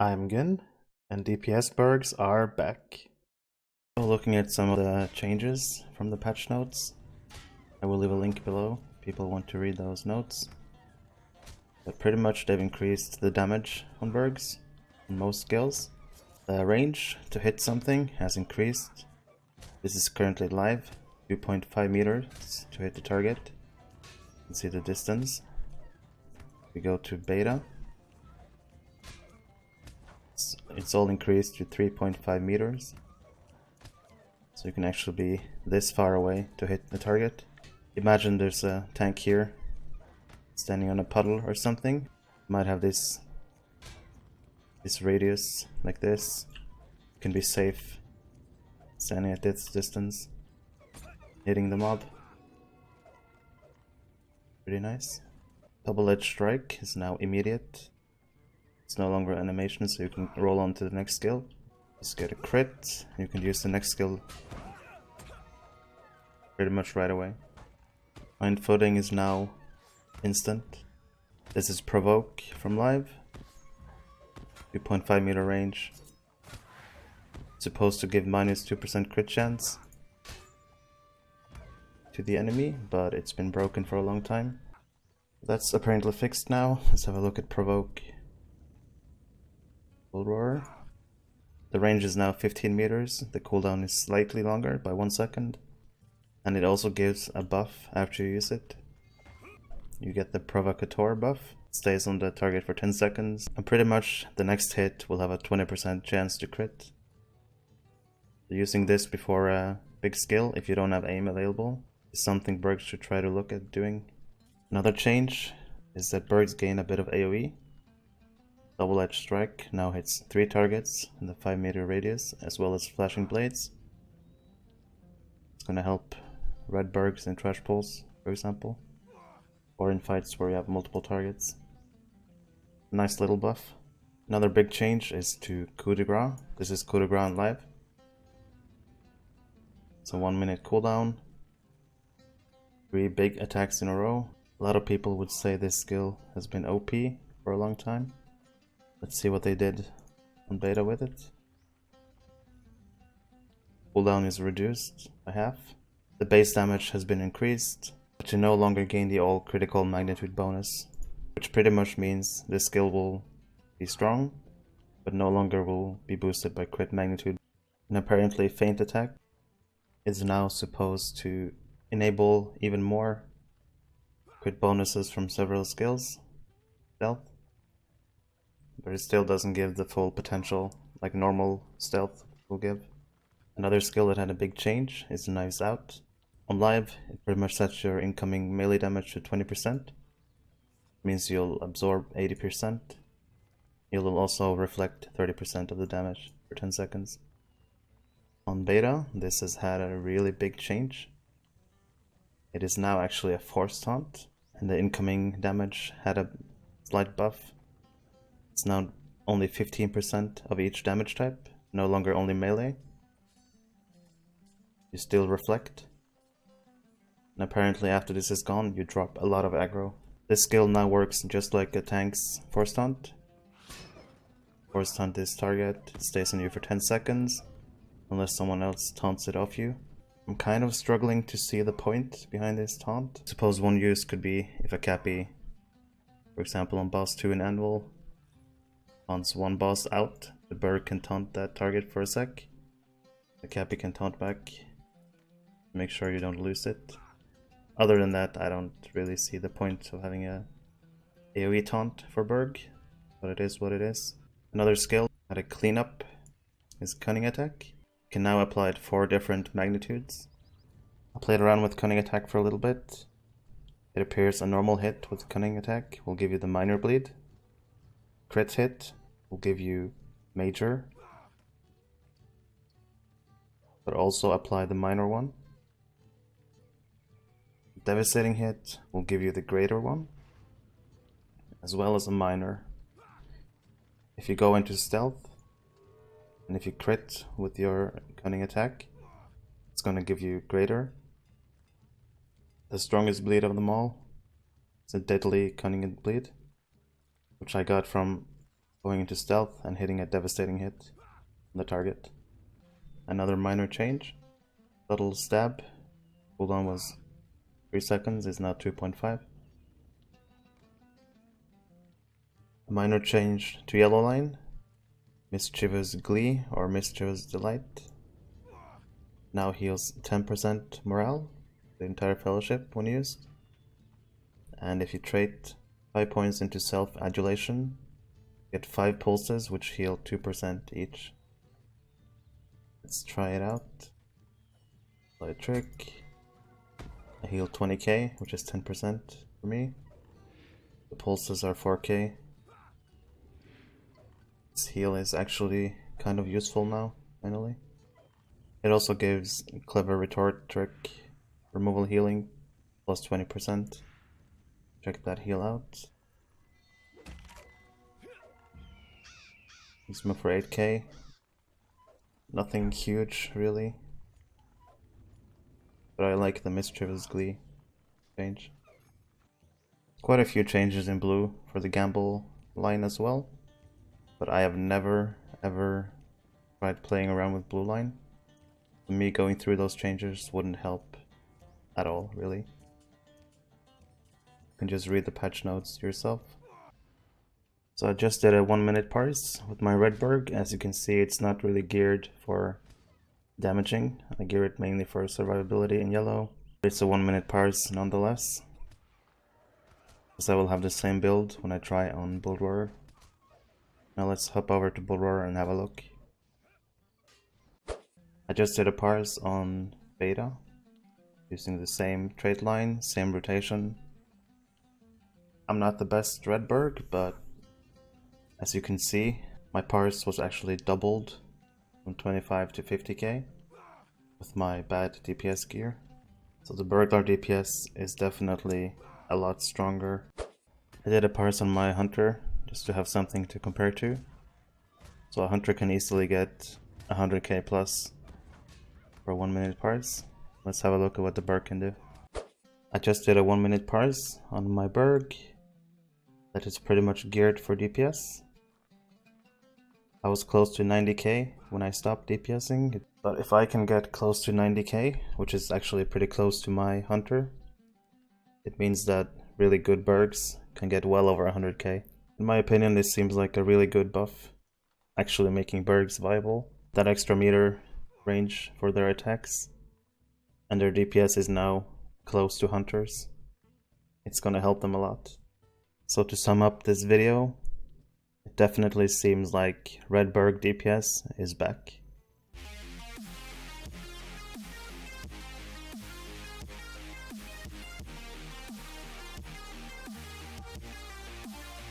I'm Gin, and DPS Burgs are back. So looking at some of the changes from the patch notes, I will leave a link below if people want to read those notes. But pretty much they've increased the damage on Burgs on most skills. The range to hit something has increased. This is currently live, 2.5 meters to hit the target. You can see the distance. We go to beta. It's all increased to 3.5 meters. So you can actually be this far away to hit the target. Imagine there's a tank here standing on a puddle or something. Might have this radius like this. You can be safe standing at this distance, hitting the mob. Pretty nice. Double-Edged Strike is now immediate. It's no longer animation, so you can roll on to the next skill. Just get a crit, you can use the next skill pretty much right away. Mind Footing is now instant. This is Provoke from live. 2.5 meter range. Supposed to give minus 2% crit chance to the enemy, but it's been broken for a long time. That's apparently fixed now. Let's have a look at Provoke Bull-Roarer. The range is now 15 meters. The cooldown is slightly longer by 1 second. And it also gives a buff after you use it. You get the Provocateur buff. It stays on the target for 10 seconds. And pretty much the next hit will have a 20% chance to crit. Using this before a big skill, if you don't have aim available, is something Burgs should try to look at doing. Another change is that Burgs gain a bit of AoE. Double-Edged Strike now hits 3 targets in the 5 meter radius, as well as flashing blades. It's gonna help red Burgs in trash pulls, for example, or in fights where you have multiple targets. Nice little buff. Another big change is to coup de grace. This is coup de grace on live. It's a 1 minute cooldown. 3 big attacks in a row. A lot of people would say this skill has been OP for a long time. Let's see what they did on beta with it. Cooldown is reduced by half. The base damage has been increased, but you no longer gain the all critical magnitude bonus, which pretty much means this skill will be strong, but no longer will be boosted by crit magnitude. And apparently feint attack is now supposed to enable even more crit bonuses from several skills. Stealth. But it still doesn't give the full potential like normal stealth will give. Another skill that had a big change is Knives Out. On live, it pretty much sets your incoming melee damage to 20%. It means you'll absorb 80%. You'll also reflect 30% of the damage for 10 seconds. On beta, this has had a really big change. It is now actually a force taunt, and the incoming damage had a slight buff. It's now only 15% of each damage type, no longer only melee. You still reflect. And apparently after this is gone, you drop a lot of aggro. This skill now works just like a tank's force taunt. Force taunt this target, it stays on you for 10 seconds, unless someone else taunts it off you. I'm kind of struggling to see the point behind this taunt. Suppose one use could be if a Cappy, for example on boss 2 in Anvil, taunts one boss out, the Burg can taunt that target for a sec. The Cappy can taunt back. Make sure you don't lose it. Other than that, I don't really see the point of having a AoE taunt for Burg, but it is what it is. Another skill at a cleanup is Cunning Attack. You can now apply it 4 different magnitudes. I played around with Cunning Attack for a little bit. It appears a normal hit with Cunning Attack will give you the minor bleed. Crit hit will give you major, but also apply the minor one. Devastating hit will give you the greater one, as well as a minor. If you go into stealth, and if you crit with your Cunning Attack, it's gonna give you greater. The strongest bleed of them all is a deadly Cunning Bleed, which I got from going into stealth and hitting a devastating hit on the target. Another minor change. Subtle stab. Cooldown was 3 seconds, is now 2.5. A minor change to yellow line. Mischievous Glee or Mischievous Delight. Now heals 10% morale, the entire fellowship when used. And if you trait 5 points into self-adulation, get 5 pulses which heal 2% each. Let's try it out. Play a trick. I heal 20k, which is 10% for me. The pulses are 4k. This heal is actually kind of useful now, finally. It also gives clever retort trick, removal healing, plus 20%. Check that heal out. Use him for 8k. Nothing huge, really. But I like the Mischievous Glee change. Quite a few changes in blue for the gamble line as well. But I have never, ever tried playing around with blue line. Me going through those changes wouldn't help at all, really. You can just read the patch notes yourself. So I just did a 1-minute parse with my red Burg. As you can see, it's not really geared for damaging. I gear it mainly for survivability in yellow. It's a 1-minute parse nonetheless. So I will have the same build when I try on bullroarer. Now let's hop over to bullroarer and have a look. I just did a parse on beta, using the same trait line, same rotation. I'm not the best red Burg, but as you can see, my parse was actually doubled from 25 to 50k with my bad DPS gear. So the burglar DPS is definitely a lot stronger. I did a parse on my hunter just to have something to compare to. So a hunter can easily get 100k plus for a 1-minute parse. Let's have a look at what the Burg can do. I just did a 1-minute parse on my Burg that is pretty much geared for DPS. I was close to 90k when I stopped DPSing, but if I can get close to 90k, which is actually pretty close to my hunter, it means that really good Burgs can get well over 100k. In my opinion, this seems like a really good buff, actually making Burgs viable. That extra meter range for their attacks, and their DPS is now close to hunters. It's gonna help them a lot. So to sum up this video, it definitely seems like red Burg DPS is back.